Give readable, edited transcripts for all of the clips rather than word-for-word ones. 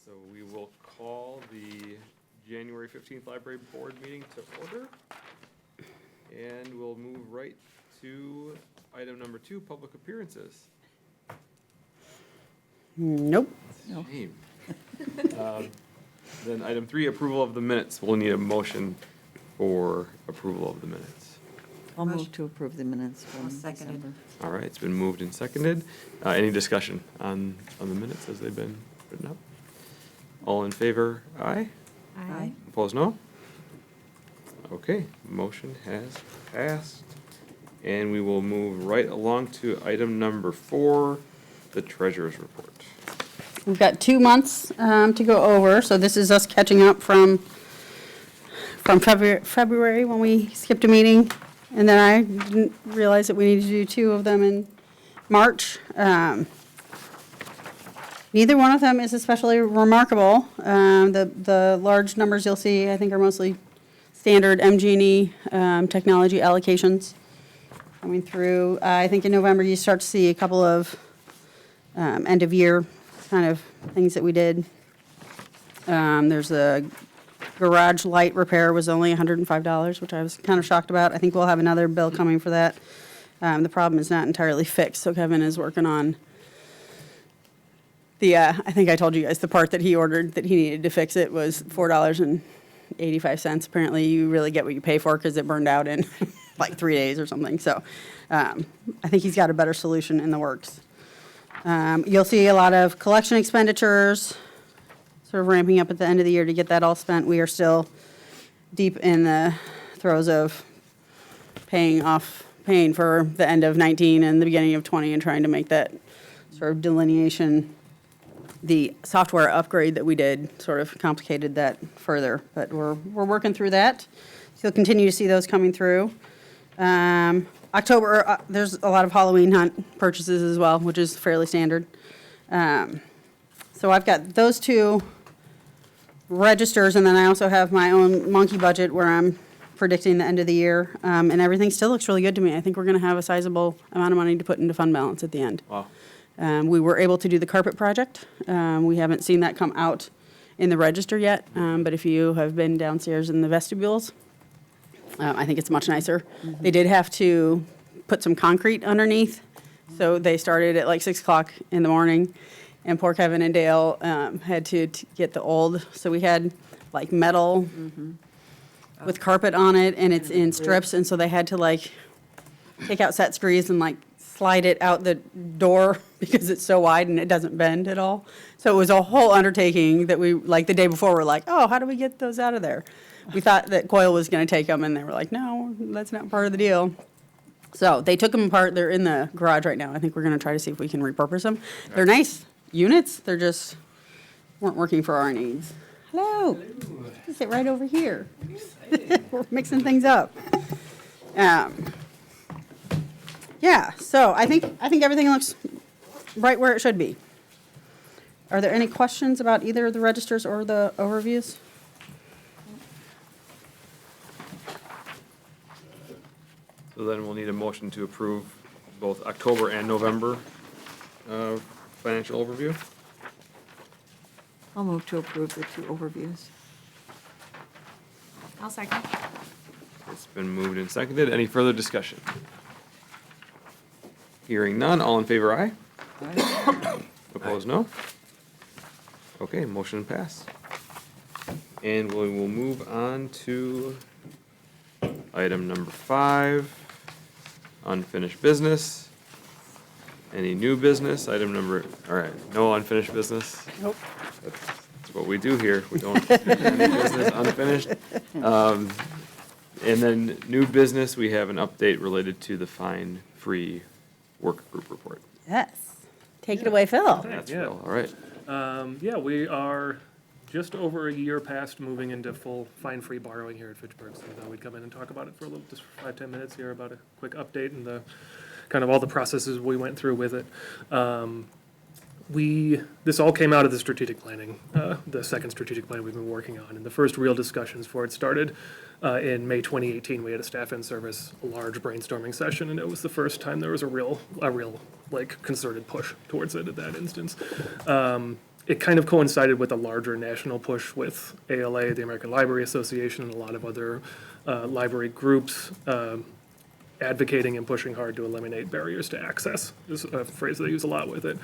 So we will call the January 15th Library Board meeting to order. And we'll move right to item number 2, public appearances. Nope. Shame. Then item 3, approval of the minutes. We'll need a motion for approval of the minutes. I'll move to approve the minutes from I'll second it. December. All right, it's been moved and seconded. Any discussion on the minutes as they've been written up? All in favor, aye? Aye. Opposed, no? Okay, motion has passed. And we will move right along to item number 4, the treasurer's report. We've got 2 months to go over, so this is us catching up from February when we skipped a meeting. And then I didn't realize that we needed to do 2 of them in March. Neither one of them is especially remarkable. The large numbers you'll see, I think, are mostly standard MG&E technology allocations coming through. I think in November you start to see a couple of end-of-year kind of things that we did. There's a garage light repair was only $105, which I was kind of shocked about. I think we'll have another bill coming for that. The problem is not entirely fixed, so Kevin is working on the, I think I told you guys, the part that he ordered that he needed to fix it was $4.85. Apparently you really get what you pay for because it burned out in like 3 days or something. So I think he's got a better solution in the works. You'll see a lot of collection expenditures sort of ramping up at the end of the year to get that all spent. We are still deep in the throes of paying for the end of 19 and the beginning of 20 and trying to make that sort of delineation. The software upgrade that we did sort of complicated that further, but we're working through that. So you'll continue to see those coming through. October, there's a lot of Halloween hunt purchases as well, which is fairly standard. So I've got those 2 registers, and then I also have my own monkey budget where I'm predicting the end of the year, and everything still looks really good to me. I think we're going to have a sizable amount of money to put into fund balance at the end. Wow. We were able to do the carpet project. We haven't seen that come out in the register yet, but if you have been downstairs in the vestibules, I think it's much nicer. Mm-hmm. They did have to put some concrete underneath, so they started at like 6 o'clock in the morning, and poor Kevin and Dale had to get the old, so we had like metal with carpet on it, and it's in strips, and so they had to like take out set screws and like slide it out the door because it's so wide and it doesn't bend at all. So it was a whole undertaking that we, like the day before, we're like, oh, how do we get those out of there? We thought that Coyle was going to take them, and they were like, no, that's not part of the deal. So they took them apart. They're in the garage right now. I think we're going to try to see if we can repurpose them. They're nice units. They're just weren't working for our needs. Hello. You sit right over here. We're mixing things up. Yeah, so I think everything looks right where it should be. Are there any questions about either of the registers or the overviews? So then we'll need a motion to approve both October and November financial overview. I'll move to approve the 2 overviews. I'll second. It's been moved and seconded. Any further discussion? Hearing none, all in favor, aye? Aye. Opposed, no? Okay, motion passed. And we will move on to item number 5, unfinished business. Any new business? All right, no unfinished business. Nope. That's what we do here. We don't, any business unfinished. And then new business, we have an update related to the fine-free work group report. Yes. Take it away, Phil. That's Yeah. Phil, all right. Yeah, we are just over a year past moving into full fine-free borrowing here at Fitchburg. So I thought we'd come in and talk about it for a little, just 5-10 minutes here, about a quick update and the kind of all the processes we went through with it. This all came out of the strategic planning, the second strategic plan we've been working on. And the first real discussions for it started in May 2018. We had a staff in service, a large brainstorming session, and it was the first time there was a real like concerted push towards it at that instance. it kind of coincided with a larger national push with ALA, the American Library Association, and a lot of other library groups advocating and pushing hard to eliminate barriers to access, is a phrase they use a lot with it.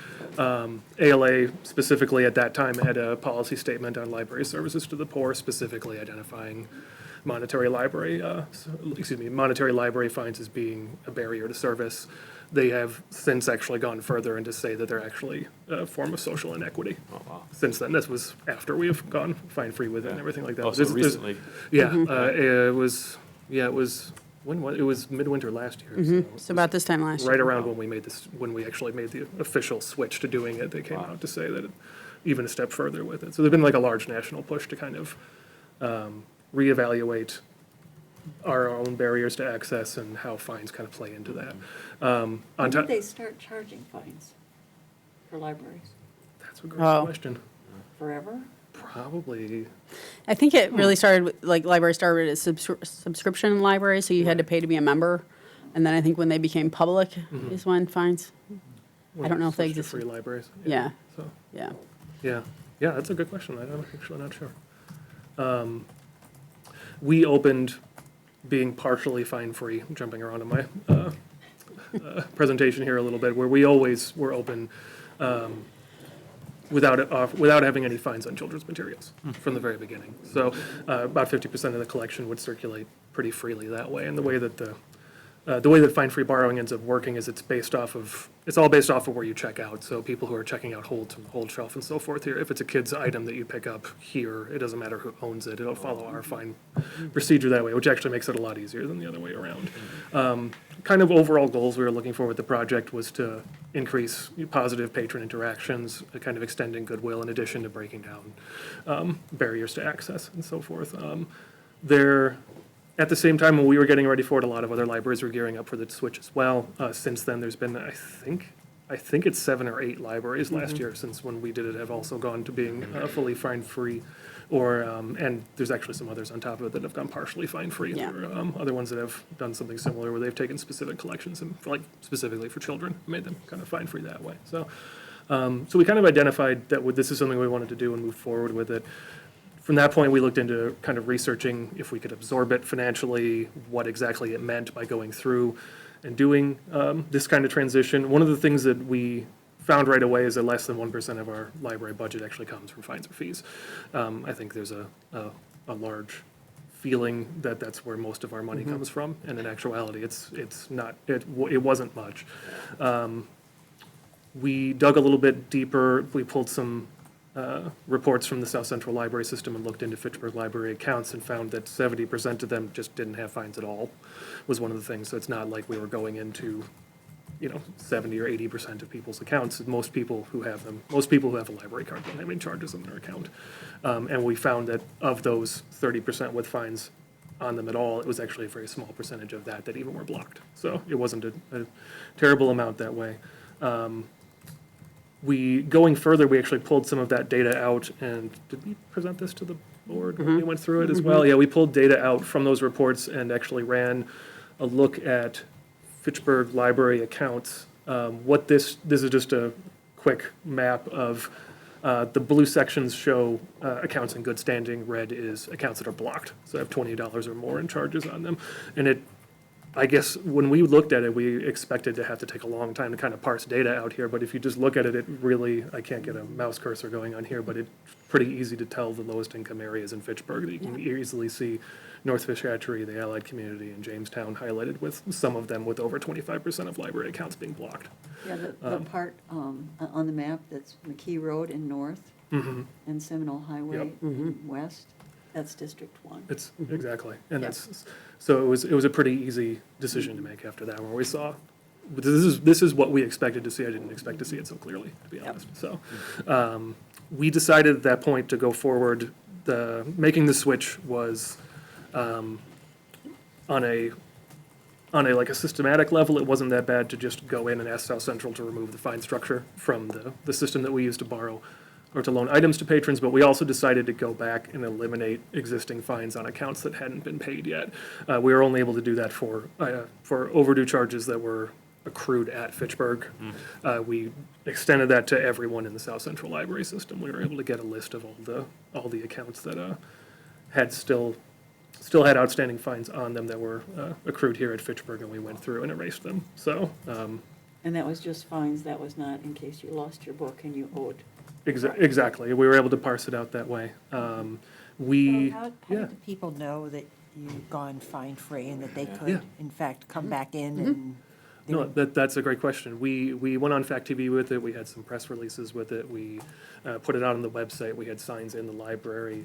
ALA specifically at that time had a policy statement on library services to the poor, specifically identifying monetary library fines as being a barrier to service. They have since actually gone further and to say that they're actually a form of social inequity. Oh, wow. Since then, this was after we have gone fine-free with it and everything like that. Oh, so There's- recently. Yeah, it was it was midwinter last year. So about this time last year. Right around when we actually made the official switch to doing it, they came out to say that even a step further with it. So there's been like a large national push to kind of reevaluate our own barriers to access and how fines kind of play into that. On When top, did they start charging fines for libraries? that's a great Oh. question. Forever? Probably, I think it really started with, like, library started as subscription library, so you had to pay to be a member. And then I think when they became public is when fines, when don't know it if they switched to exist. free libraries. Yeah. So, yeah. yeah, that's a good question. I'm actually not sure. We opened being partially fine-free, jumping around in my presentation here a little bit, where we always were open without having any fines on children's materials from the very beginning. So about 50% of the collection would circulate pretty freely that way. And the way that fine-free borrowing ends up working is it's all based off of where you check out. So people who are checking out hold shelf and so forth here, if it's a kid's item that you pick up here, it doesn't matter who owns it, it'll follow our fine procedure that way, which actually makes it a lot easier than the other way around. Kind of overall goals we were looking for with the project was to increase positive patron interactions, kind of extending goodwill in addition to breaking down barriers to access and so forth. At the same time, when we were getting ready for it, a lot of other libraries were gearing up for the switch as well. Since then, there's been, I think it's 7 or 8 libraries last year since when we did it have also gone to being fully fine-free, and there's actually some others on top of it that have gone partially fine-free. Yeah. There are other ones that have done something similar where they've taken specific collections and, like, specifically for children, made them kind of fine-free that way. So we kind of identified that this is something we wanted to do and move forward with it. From that point, we looked into kind of researching if we could absorb it financially, what exactly it meant by going through and doing this kind of transition. One of the things that we found right away is that less than 1% of our library budget actually comes from fines or fees. I think there's a large feeling that that's where most of our money comes from, and in actuality, it's not. It wasn't much. We dug a little bit deeper. We pulled some reports from the South Central Library System and looked into Fitchburg library accounts and found that 70% of them just didn't have fines at all, was one of the things. So it's not like we were going into, 70 or 80% of people's accounts. Most people who have a library card don't have any charges on their account. And we found that of those 30% with fines on them at all, it was actually a very small percentage of that even were blocked. So it wasn't a terrible amount that way. Going further, we actually pulled some of that data out, and did we present this to the board when we went through it as well? Yeah, we pulled data out from those reports and actually ran a look at Fitchburg library accounts. This is just a quick map of the blue sections show accounts in good standing, red is accounts that are blocked, so have $20 or more in charges on them. And I guess when we looked at it, we expected to have to take a long time to kind of parse data out here, but if you just look at it, it really, I can't get a mouse cursor going on here, but it's pretty easy to tell the lowest income areas in Fitchburg. You can easily see North Fishhatchery, the Allied community, and Jamestown highlighted with some of them with over 25% of library accounts being blocked. Yeah, the part on the map that's McKee Road in north and Seminole Highway Yep. in west, that's District 1. It's exactly, and Yeah. so it was a pretty easy decision to make after that, where we saw this is what we expected to see. I didn't expect to see it so clearly, to be honest. So we decided at that point to go forward. Making the switch was on a like a systematic level. It wasn't that bad to just go in and ask South Central to remove the fine structure from the system that we used to borrow or to loan items to patrons, but we also decided to go back and eliminate existing fines on accounts that hadn't been paid yet. We were only able to do that for overdue charges that were accrued at Fitchburg. We extended that to everyone in the South Central Library system. We were able to get a list of all the accounts that had still had outstanding fines on them that were accrued here at Fitchburg, and we went through and erased them. So, And that was just fines, that was not in case you lost your book and you owed. exactly, we were able to parse it out that way. We, How yeah. did the people know that you'd gone fine-free and that they Yeah. could, in fact, come back in and? they No, were- that's a great question. We went on Fact TV with it, we had some press releases with it, we put it out on the website, we had signs in the library.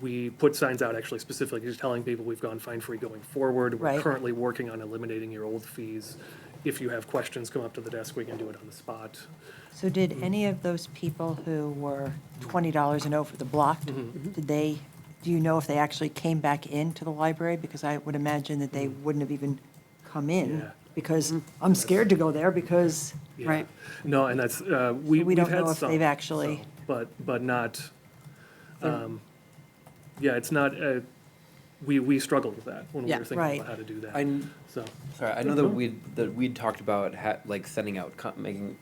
We put signs out actually specifically just telling people we've gone fine-free going forward. We're Right. currently working on eliminating your old fees. If you have questions, come up to the desk, we can do it on the spot. So did any of those people who were $20 and over the blocked, do you know if they actually came back into the library? Because I would imagine that they wouldn't have even come in, Yeah. because I'm scared to go there because, Yeah. Right. No, and that's, we we've don't had know if some, they've actually. so, but not, yeah, it's not, we struggled with that when we Yeah. were thinking Right. about how to do that. So, Sorry, I know that we'd talked about like sending out, making,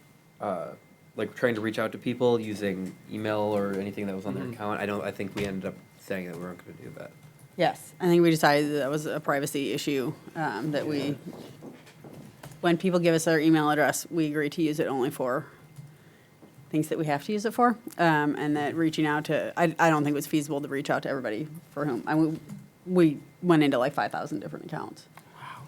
like trying to reach out to people using email or anything that was on their account. I think we ended up saying that we weren't going to do that. Yes, I think we decided that was a privacy issue, that when people give us their email address, we agree to use it only for things that we have to use it for, and that reaching out to, I don't think it was feasible to reach out to everybody for whom, I mean, we went into like 5,000 different accounts.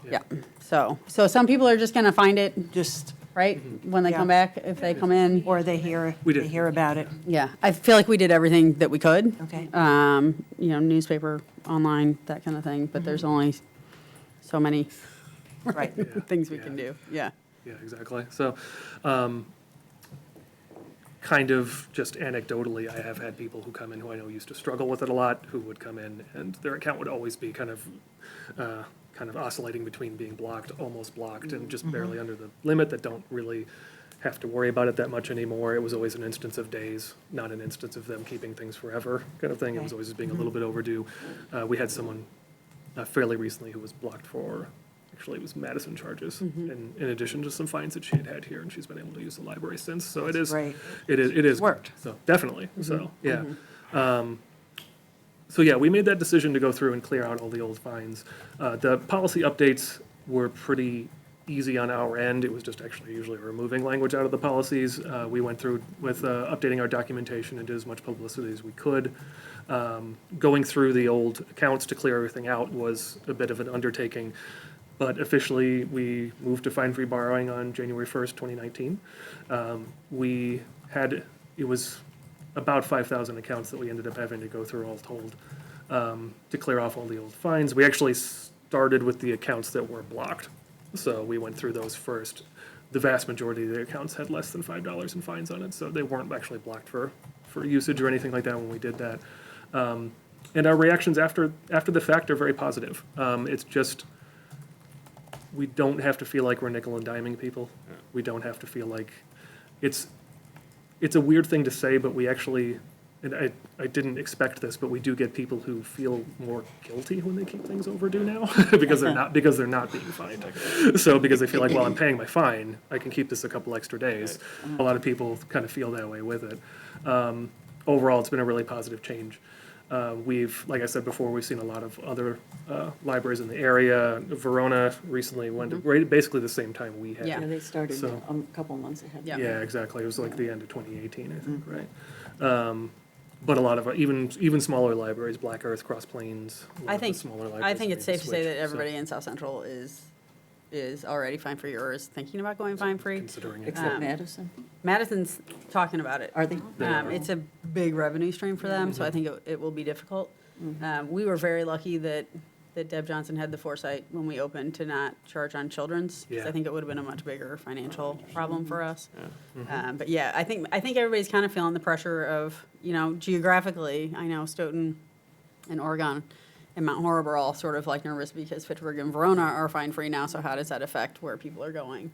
Yeah. Yeah, so some people are just gonna find it, Just, right, when they Yeah. come back, if they come in. or they hear, We did. they hear about it. Yeah, I feel like we did everything that we could. Okay. Newspaper, online, that kind of thing, but there's only so many Right. things we Yeah. can do, yeah. Yeah, exactly. So, kind of just anecdotally, I have had people who come in who I know used to struggle with it a lot, who would come in and their account would always be kind of oscillating between being blocked, almost blocked, and just barely under the limit, that don't really have to worry about it that much anymore. It was always an instance of days, not an instance of them keeping things forever kind of thing. It was Okay. always just being a little bit overdue. We had someone fairly recently who was blocked for, actually it was Madison charges, in addition to some fines that she had here, and she's been able to use the library since. So it is, Great. it is. Worked. So definitely, so, yeah. So yeah, we made that decision to go through and clear out all the old fines. The policy updates were pretty easy on our end. It was just actually usually removing language out of the policies. We went through with updating our documentation and did as much publicity as we could. Going through the old accounts to clear everything out was a bit of an undertaking, but officially we moved to fine-free borrowing on January 1st, 2019. It was about 5,000 accounts that we ended up having to go through all told, to clear off all the old fines. We actually started with the accounts that were blocked, so we went through those first. The vast majority of the accounts had less than $5 in fines on it, so they weren't actually blocked for usage or anything like that when we did that. And our reactions after the fact are very positive. It's just, we don't have to feel like we're nickel and diming people. We don't have to feel like, it's a weird thing to say, but we actually, and I didn't expect this, but we do get people who feel more guilty when they keep things overdue now, because they're not being fined. So because they feel like, well, I'm paying my fine, I can keep this a couple extra days. A lot of people kind of feel that way with it. Overall, it's been a really positive change. Like I said before, we've seen a lot of other libraries in the area. Verona recently went to basically the same time we had. Yeah. Yeah, they started So- a couple months ahead. Yeah. Yeah, exactly. It was like the end of 2018, I think, right? But a lot of, even smaller libraries, Black Earth, Cross Plains, a lot I of the think, smaller libraries. I think made it's the safe to say switch, that so everybody in South Central is already fine-free or is thinking about going fine-free. Considering it. Except Madison, Madison's talking about it. are they? It's a big revenue stream for them, so I think it will be difficult. We were very lucky that Deb Johnson had the foresight when we opened to not charge on children's, because I Yeah. think it would have been a much bigger financial problem for us. But yeah, I think everybody's kind of feeling the pressure of, geographically, I know Stoughton and Oregon and Mount Horeb are all sort of like nervous because Fitchburg and Verona are fine-free now, so how does that affect where people are going?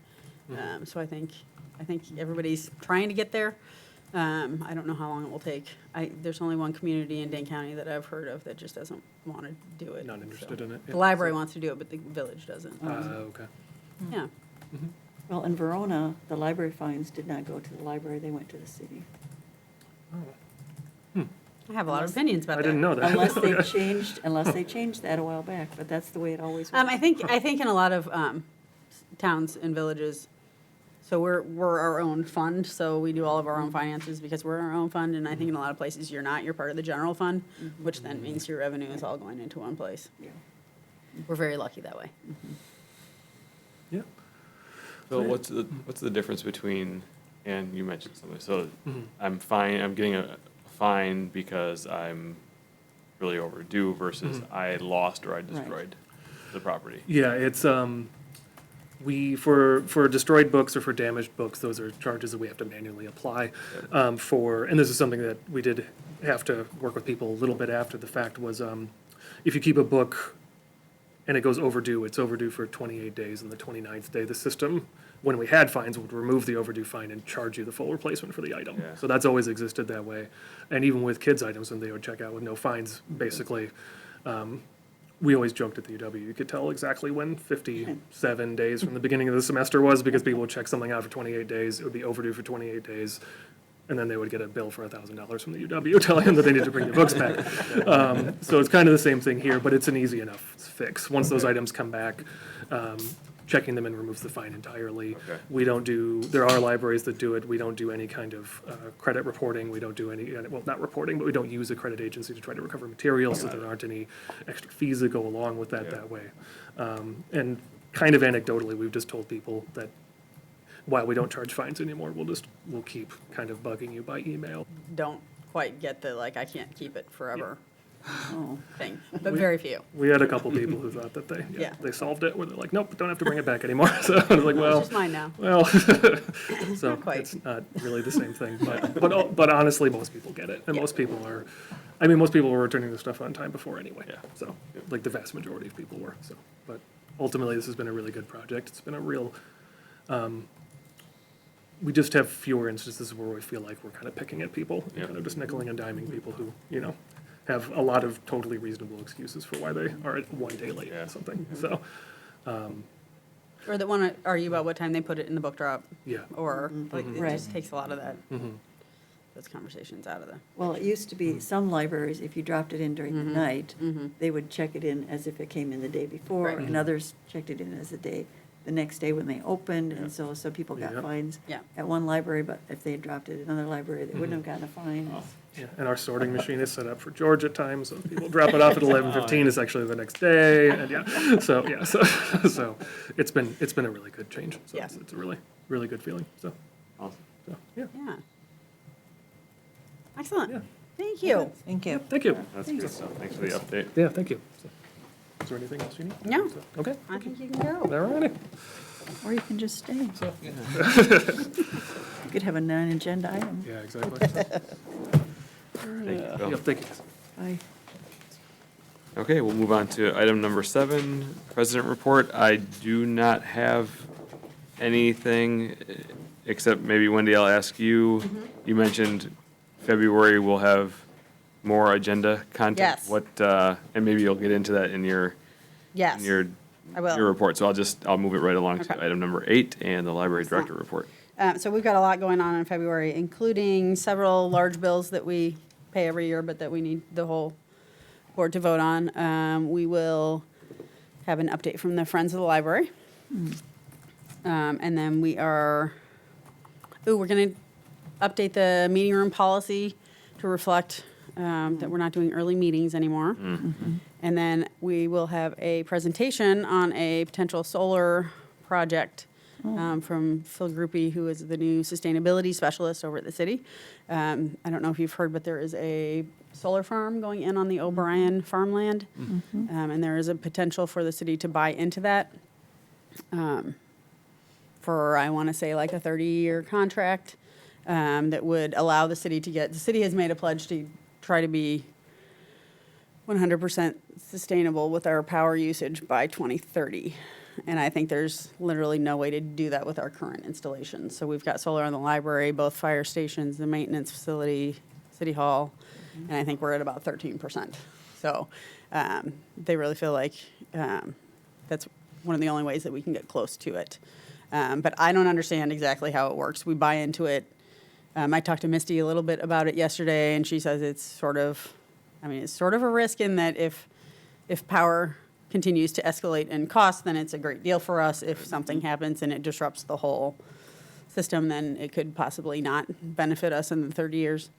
So I think everybody's trying to get there. I don't know how long it will take. There's only one community in Dane County that I've heard of that just doesn't want to do it. Not interested so. in it. The library wants to do it, but the village doesn't. Okay. Yeah, Well, in Verona, the library fines did not go to the library, they went to the city. I have a lot of opinions about I that. didn't know that. Unless they changed that a while back, but that's the way it always was. I think in a lot of towns and villages, so we're our own fund, so we do all of our own finances because we're our own fund, and I think in a lot of places you're not, you're part of the general fund, which then means your revenue is all going into one place. Yeah. We're very lucky that way. Yeah. So what's the difference between, and you mentioned something, so Mm-hmm. I'm getting a fine because I'm really overdue versus I lost or I destroyed the property. Yeah, it's, for destroyed books or for damaged books, those are charges that we have to manually apply. And this is something that we did have to work with people a little bit after the fact, was, if you keep a book and it goes overdue, it's overdue for 28 days, and the 29th day, the system, when we had fines, would remove the overdue fine and charge you the full replacement for the item. Yeah. So that's always existed that way. And even with kids' items, when they would check out with no fines, basically, we always joked at the UW, you could tell exactly when 57 days from the beginning of the semester was, because people would check something out for 28 days, it would be overdue for 28 days, and then they would get a bill for $1,000 from the UW telling them that they need to bring their books back. So it's kind of the same thing here, but it's an easy enough fix. Once those items come back, checking them in removes the fine entirely. Okay. We don't do, there are libraries that do it, we don't do any kind of credit reporting, we don't do any, well, not reporting, but we don't use a credit agency to try to recover materials, so there aren't any extra fees that go along with that Yeah. that way. And kind of anecdotally, we've just told people that while we don't charge fines anymore, we'll keep kind of bugging you by email. Don't quite get the, like, I can't keep it forever Oh, thing, but very few. We had a couple people who thought that Yeah. they solved it, where they're like, nope, don't have to bring it back anymore. So I was like, It's well, just mine now. well, so Not quite. it's not really the same thing. But honestly, most people get it, and most people are, I mean, most people were returning the stuff on time before anyway. Yeah. So, like the vast majority of people were, so, but ultimately, this has been a really good project. It's been a real, we just have fewer instances where we feel like we're kind of picking at people, and Yeah. kind of just nickeling and diming people who, have a lot of totally reasonable excuses for why they are 1 day late Yeah. or something, so, Or that want to argue about what time they put it in the book drop, yeah. or, like, it Right. just takes a lot of that, Mm-hmm. those conversations out of the. well, it used to be, some libraries, if you dropped it in during the night, they would check it in as if it came in the day before, Right. and others checked it in as the next day when they opened, and so people got Yeah. fines Yeah. at one library, but if they had dropped it at another library, they wouldn't have gotten a fine. Yeah, and our sorting machine is set up for George at times, so people drop it off at 11:15, it's actually the next day, and so it's been a really good change. So Yeah. it's a really, really good feeling, so, Awesome. yeah. Yeah. Excellent. Yeah. Thank you. Thank you. Thank you. That's good stuff. Thanks for the update. Yeah, thank you. So, is there anything else you need? No. So, okay, I think you can go. all righty. Or you can just stay. So, You could have a non-agenda item. yeah, exactly. Thank you, Bill. Yeah, thank you. Bye. Okay, we'll move on to item number 7, President Report. I do not have anything, except maybe Wendy, I'll ask you. You mentioned February will have more agenda content. Yes. What, and maybe you'll get into that in your, Yes, your I will. your report. So I'll move it right along to Okay. item number 8 and the library Excellent. director report. So we've got a lot going on in February, including several large bills that we pay every year, but that we need the whole board to vote on. We will have an update from the Friends of the Library. And then we're going to update the meeting room policy to reflect that we're not doing early meetings anymore. And then we will have a presentation on a potential solar project from Phil Groupie, who is the new sustainability specialist over at the city. I don't know if you've heard, but there is a solar farm going in on the O'Brien farmland. And there is a potential for the city to buy into that for, I want to say, like a 30-year contract that would allow the city the city has made a pledge to try to be 100% sustainable with our power usage by 2030. And I think there's literally no way to do that with our current installations. So we've got solar on the library, both fire stations, the maintenance facility, City Hall, and I think we're at about 13%. So they really feel like that's one of the only ways that we can get close to it. But I don't understand exactly how it works. We buy into it. I talked to Misty a little bit about it yesterday, and she says it's sort of a risk in that if power continues to escalate in cost, then it's a great deal for us. If something happens and it disrupts the whole system, then it could possibly not benefit us in the 30 years.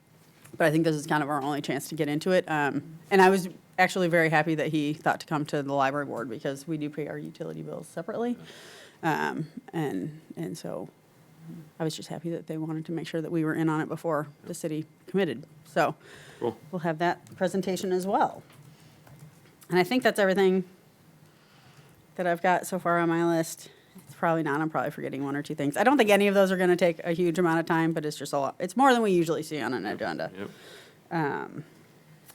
But I think this is kind of our only chance to get into it. And I was actually very happy that he thought to come to the library board because we do pay our utility bills separately. And so I was just happy that they wanted to make sure that we were in on it before the city committed. So Cool. we'll have that presentation as well. And I think that's everything that I've got so far on my list. It's probably not. I'm probably forgetting one or two things. I don't think any of those are going to take a huge amount of time, but it's just a lot. It's more than we usually see on an agenda. Yep.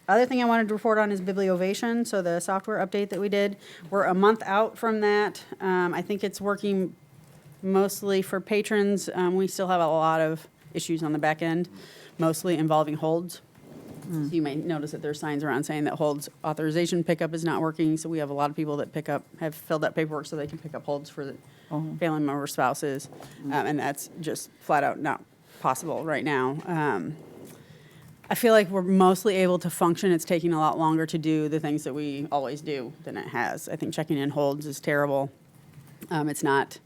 Other thing I wanted to report on is Bibliovation, so the software update that we did. We're a month out from that. I think it's working mostly for patrons. We still have a lot of issues on the back end, mostly involving holds. So you may notice that there's signs around saying that holds authorization pickup is not working. So we have a lot of people that have filled out paperwork so they can pick up holds for the family member spouses. And that's just flat out not possible right now. I feel like we're mostly able to function. It's taking a lot longer to do the things that we always do than it has. I think checking in holds is terrible. It's not.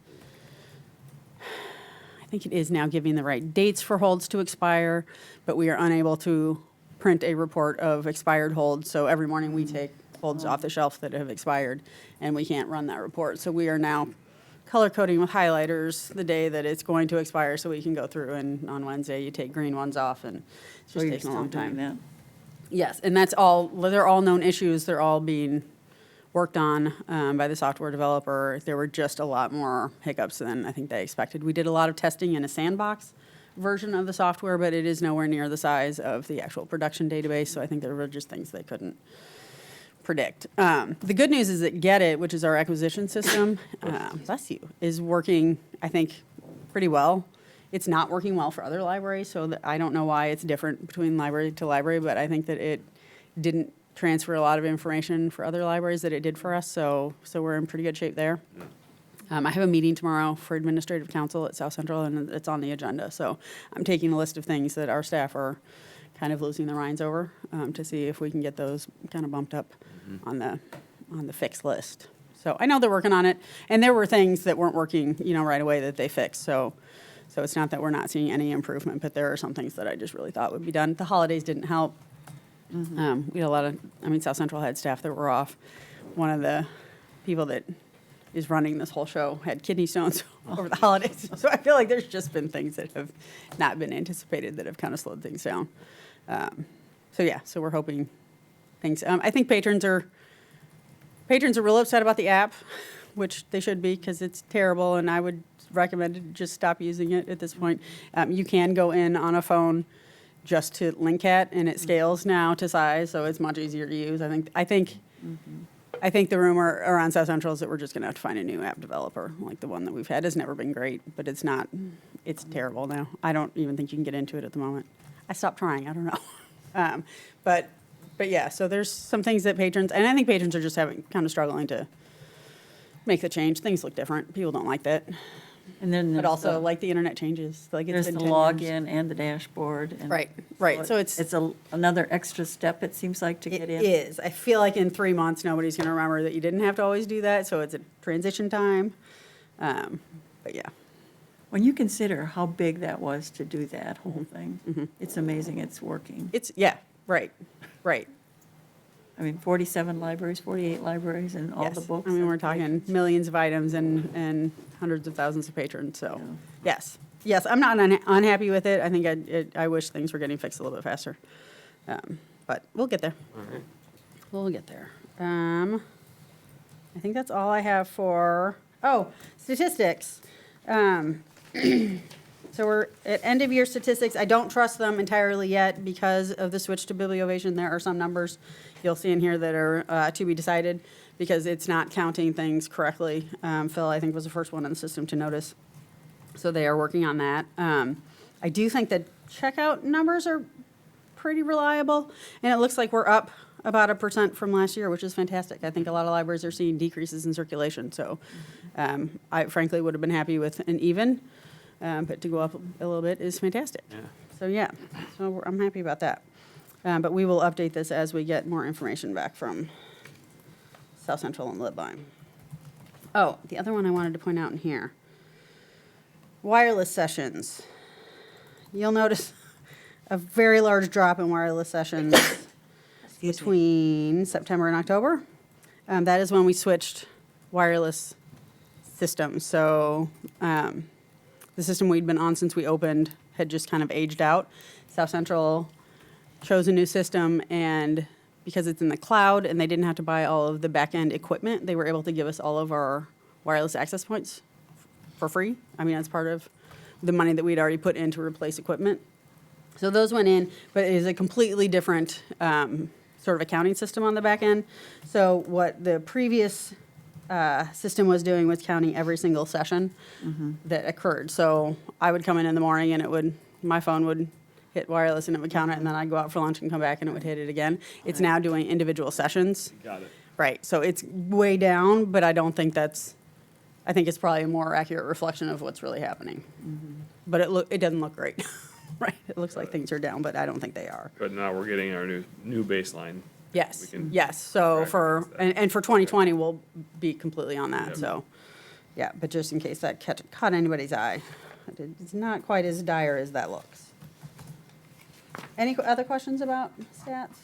I think it is now giving the right dates for holds to expire, but we are unable to print a report of expired holds. So every morning we take holds off the shelf that have expired, and we can't run that report. So we are now color coding with highlighters the day that it's going to expire, so we can go through and on Wednesday you take green ones off, and it's So just you're taking a still long doing time. that? Yes, and that's all. They're all known issues. They're all being worked on by the software developer. There were just a lot more hiccups than I think they expected. We did a lot of testing in a sandbox version of the software, but it is nowhere near the size of the actual production database, so I think there were just things they couldn't predict. The good news is that Get It, which is our acquisition system, bless you, is working, I think, pretty well. It's not working well for other libraries, so I don't know why it's different between library to library, but I think that it didn't transfer a lot of information for other libraries that it did for us, so we're in pretty good shape there. I have a meeting tomorrow for administrative council at South Central, and it's on the agenda. So I'm taking a list of things that our staff are kind of losing their minds over to see if we can get those kind of bumped up on the fixed list. So I know they're working on it, and there were things that weren't working, right away that they fixed. So it's not that we're not seeing any improvement, but there are some things that I just really thought would be done. The holidays didn't help. We had a lot of, South Central had staff that were off. One of the people that is running this whole show had kidney stones over the holidays. So I feel like there's just been things that have not been anticipated that have kind of slowed things down. So we're hoping things, I think patrons are real upset about the app, which they should be because it's terrible, and I would recommend to just stop using it at this point. You can go in on a phone just to link at, and it scales now to size, so it's much easier to use. I think the rumor around South Central is that we're just going to have to find a new app developer. Like the one that we've had has never been great, but it's terrible now. I don't even think you can get into it at the moment. I stopped trying. I don't know. But yeah, so there's some things that patrons, and I think patrons are just kind of struggling to make the change. Things look different. People don't like that. And then But there's also, like the internet changes. Like there's it's the been 10 years. login and the dashboard. And Right. So it's another extra step, it seems like, to get It in. is. I feel like in 3 months, nobody's going to remember that you didn't have to always do that, so it's a transition time. But yeah. When you consider how big that was to do that whole thing, it's amazing it's working. Right. 47 libraries, 48 libraries, and all the Yes. books. We're and talking pages. millions of items and hundreds of thousands of patrons, so, yes. Yes, I'm not unhappy with it. I think I wish things were getting fixed a little bit faster. But we'll get there. All right. We'll get there. I think that's all I have for, statistics. So we're at end of year statistics. I don't trust them entirely yet because of the switch to Bibliovation. There are some numbers you'll see in here that are to be decided because it's not counting things correctly. Phil, I think, was the first one in the system to notice. So they are working on that. I do think that checkout numbers are pretty reliable, and it looks like we're up about 1% from last year, which is fantastic. I think a lot of libraries are seeing decreases in circulation, so I frankly would have been happy with an even, but to go up a little bit is fantastic. Yeah. So, yeah, so I'm happy about that. But we will update this as we get more information back from South Central and Lidline. Oh, the other one I wanted to point out in here. Wireless sessions. You'll notice a very large drop in wireless sessions between September and October. That is when we switched wireless systems. So the system we'd been on since we opened had just kind of aged out. South Central chose a new system, and because it's in the cloud and they didn't have to buy all of the back-end equipment, they were able to give us all of our wireless access points for free. I mean, that's part of the money that we'd already put in to replace equipment. So those went in, but it is a completely different sort of accounting system on the back end. So what the previous system was doing was counting every single session that occurred. So I would come in the morning and my phone would hit wireless and it would count it, and then I'd go out for lunch and come back and it would hit it again. It's now doing individual sessions. Got it. Right, so it's way down, but I don't think I think it's probably a more accurate reflection of what's really happening. But it doesn't look great, right? It looks like things are down, but I don't think they are. But now we're getting our new baseline. Yes, We can yes, so track against that. and for 2020, we'll be completely on that, Yep. so, yeah, but just in case that caught anybody's eye, it's not quite as dire as that looks. Any other questions about stats?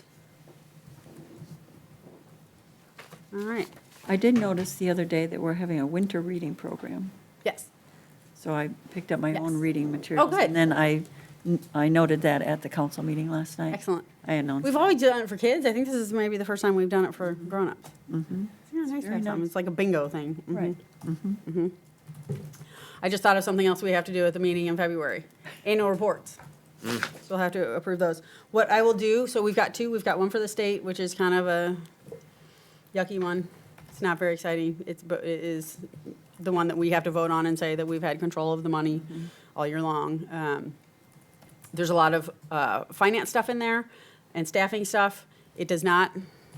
All right, I did notice the other day that we're having a winter reading program. yes. So I picked up my own Yes. reading materials. good. And then I noted that at the council meeting last night. Excellent. I announced. We've that. always done it for kids. I think this is maybe the first time we've done it for grown-ups. Mm-hmm. Yeah, nice to very have something. nice. It's like a bingo thing. Mhm. Right. I just thought of something else we have to do at the meeting in February. Annual reports. So we'll have to approve those. What I will do, so we've got two. We've got one for the state, which is kind of a yucky one. It's not very exciting. But it is the one that we have to vote on and say that we've had control of the money all year long. There's a lot of finance stuff in there and staffing stuff. It does not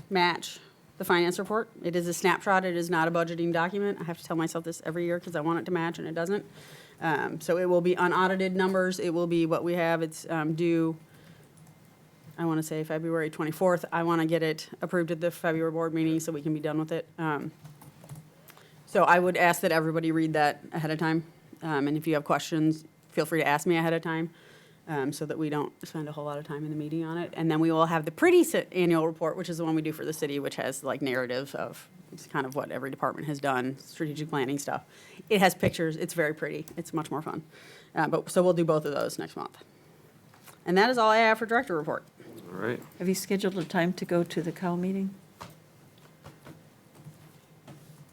match the finance report. It is a snapshot. It is not a budgeting document. I have to tell myself this every year because I want it to match and it doesn't. So it will be unaudited numbers. It will be what we have. It's due, I want to say February 24th. I want to get it approved at the February board meeting so we can be done with it. So I would ask that everybody read that ahead of time. And if you have questions, feel free to ask me ahead of time so that we don't spend a whole lot of time in the meeting on it. And then we will have the pretty annual report, which is the one we do for the city, which has like narrative of it's kind of what every department has done, strategic planning stuff. It has pictures. It's very pretty. It's much more fun. So we'll do both of those next month. And that is all I have for director report. All right. Have you scheduled a time to go to the COW meeting?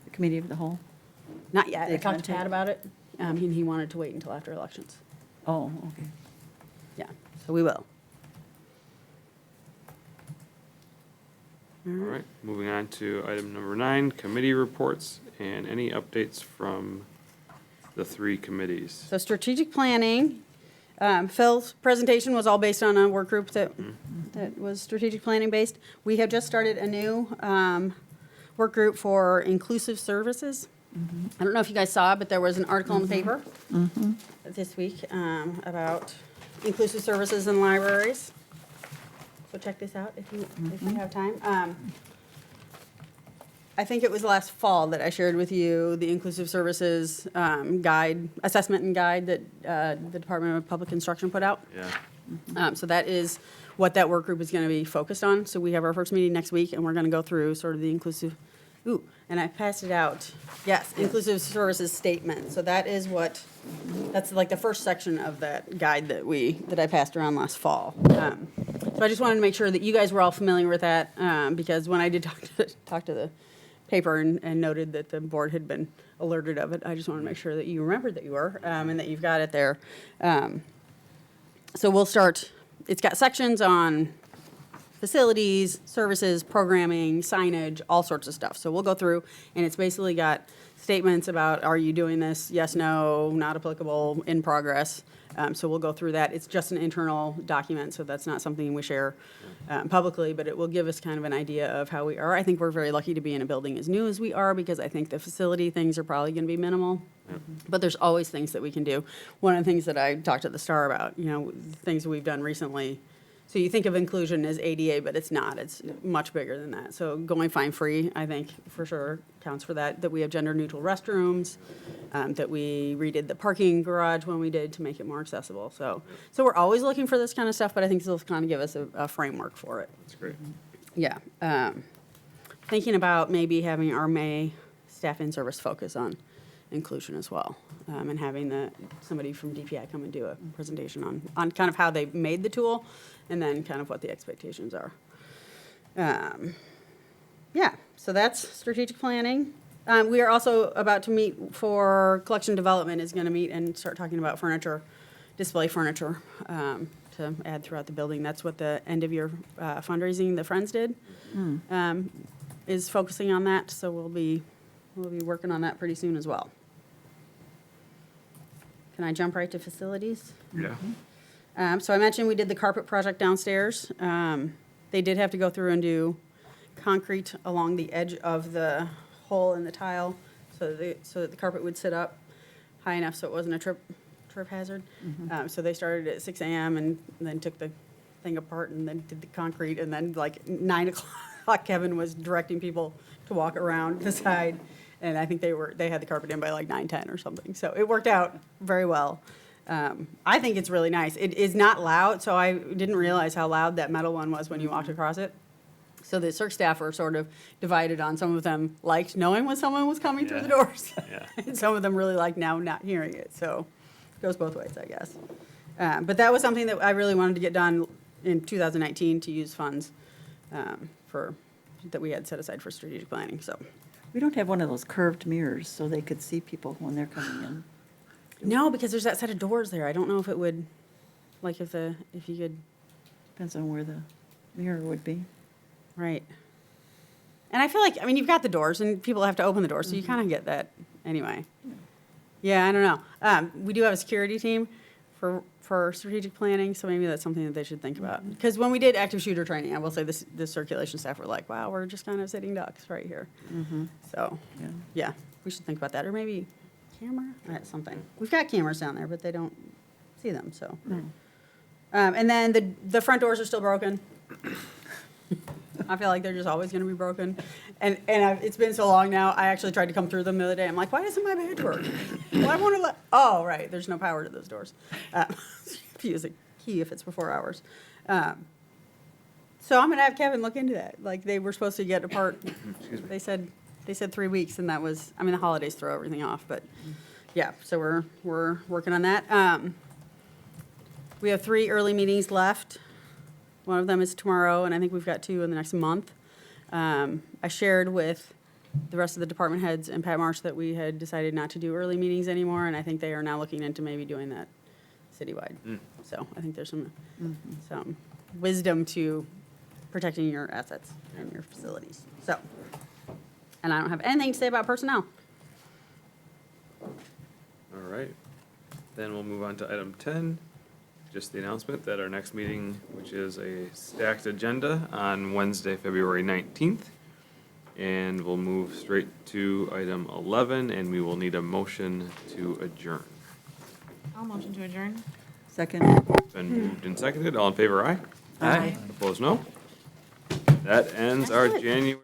The Committee of the Whole? Not yet. They I talked to contact- Pat about it. He wanted to wait until after elections. Oh, okay. Yeah, so we will. All right, moving on to item number 9, committee reports, and any updates from the 3 committees. So strategic planning, Phil's presentation was all based on a work group that was strategic planning based. We have just started a new work group for inclusive services. I don't know if you guys saw, but there was an article in the paper this week about inclusive services in libraries. So check this out if you have time. I think it was last fall that I shared with you the inclusive services guide, assessment and guide that the Department of Public Instruction put out. Yeah, So that is what that work group is going to be focused on. So we have our first meeting next week, and we're going to go through sort of the inclusive, and I passed it out. Yes, inclusive services statement. So that is that's like the first section of that guide that I passed around last fall. So I just wanted to make sure that you guys were all familiar with that, because when I did talk to the paper and noted that the board had been alerted of it, I just wanted to make sure that you remembered that you were, and that you've got it there. So we'll start, it's got sections on facilities, services, programming, signage, all sorts of stuff. So we'll go through, and it's basically got statements about, are you doing this? Yes, no, not applicable, in progress. So we'll go through that. It's just an internal document, so that's not something we share publicly, but it will give us kind of an idea of how we are. I think we're very lucky to be in a building as new as we are, because I think the facility things are probably going to be minimal. But there's always things that we can do. One of the things that I talked to the STAR about, things we've done recently. So you think of inclusion as ADA, but it's not. It's much bigger than that. So going fine free, I think, for sure counts for that. That we have gender neutral restrooms, that we redid the parking garage when we did to make it more accessible. So we're always looking for this kind of stuff, but I think this will kind of give us a framework for it. That's great. Yeah. Thinking about maybe having our May staff in-service focus on inclusion as well, and having somebody from DPI come and do a presentation on kind of how they made the tool, and then kind of what the expectations are. Yeah, so that's strategic planning. We are also about to meet for collection development, is going to meet and start talking about furniture, display furniture, to add throughout the building. That's what the end of year fundraising the Friends did, is focusing on that. So we'll be working on that pretty soon as well. Can I jump right to facilities? Yeah. So I mentioned we did the carpet project downstairs. They did have to go through and do concrete along the edge of the hole in the tile, so that the carpet would sit up high enough so it wasn't a trip hazard. So they started at 6 a.m. and then took the thing apart and then did the concrete, and then like 9 o'clock, Kevin was directing people to walk around the side. And I think they had the carpet in by like 9:10 or something. So it worked out very well. I think it's really nice. It is not loud, so I didn't realize how loud that metal one was when you walked across it. So the circ staff were sort of divided on, some of them liked knowing when someone was coming through the doors. Yeah. And some of them really liked now not hearing it. So it goes both ways, I guess. But that was something that I really wanted to get done in 2019 to use funds that we had set aside for strategic planning, so. We don't have one of those curved mirrors so they could see people when they're coming in. No, because there's that set of doors there. I don't know if it would, like if you could, Depends on where the mirror would be. right. And I feel like, you've got the doors and people have to open the doors, so you kind of get that anyway. Yeah, I don't know. We do have a security team for strategic planning, so maybe that's something that they should think about. Because when we did active shooter training, I will say the circulation staff were like, wow, we're just kind of sitting ducks right here. So, yeah, we should think about that. Or maybe camera, something. We've got cameras down there, but they don't see them, so. And then the front doors are still broken. I feel like they're just always going to be broken. And it's been so long now, I actually tried to come through them the other day. I'm like, why doesn't my badge work? Well, I want to oh, right, there's no power to those doors. You use a key if it's before hours. So I'm going to have Kevin look into that. Like, they were supposed to get apart. They said 3 weeks, and that was, the holidays throw everything off. But, yeah, so we're working on that. We have 3 early meetings left. One of them is tomorrow, and I think we've got 2 in the next month. I shared with the rest of the department heads and Pat Marsh that we had decided not to do early meetings anymore, and I think they are now looking into maybe doing that citywide. So I think there's some wisdom to protecting your assets and your facilities. So, and I don't have anything to say about personnel. All right. Then we'll move on to item 10. Just the announcement that our next meeting, which is a stacked agenda on Wednesday, February 19th. And we'll move straight to item 11, and we will need a motion to adjourn. I'll motion to adjourn. Second. Been moved and seconded. All in favor, aye? Aye. Opposed, no? That ends our January.